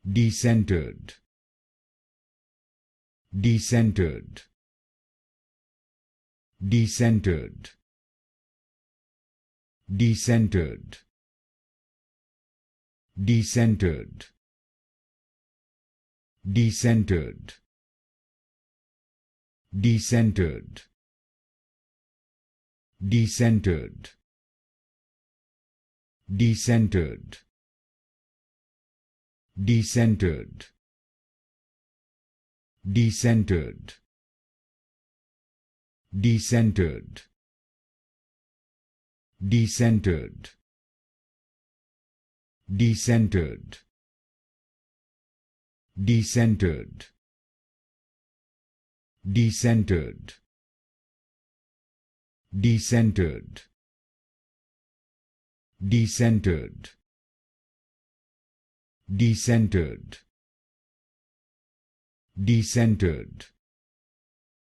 Decentered, decentered, decentered, decentered, decentered, decentered, decentered, decentered, decentered, decentered, decentered, decentered, decentered, decentered, decentered, decentered, decentered, decentered, decentered, decentered,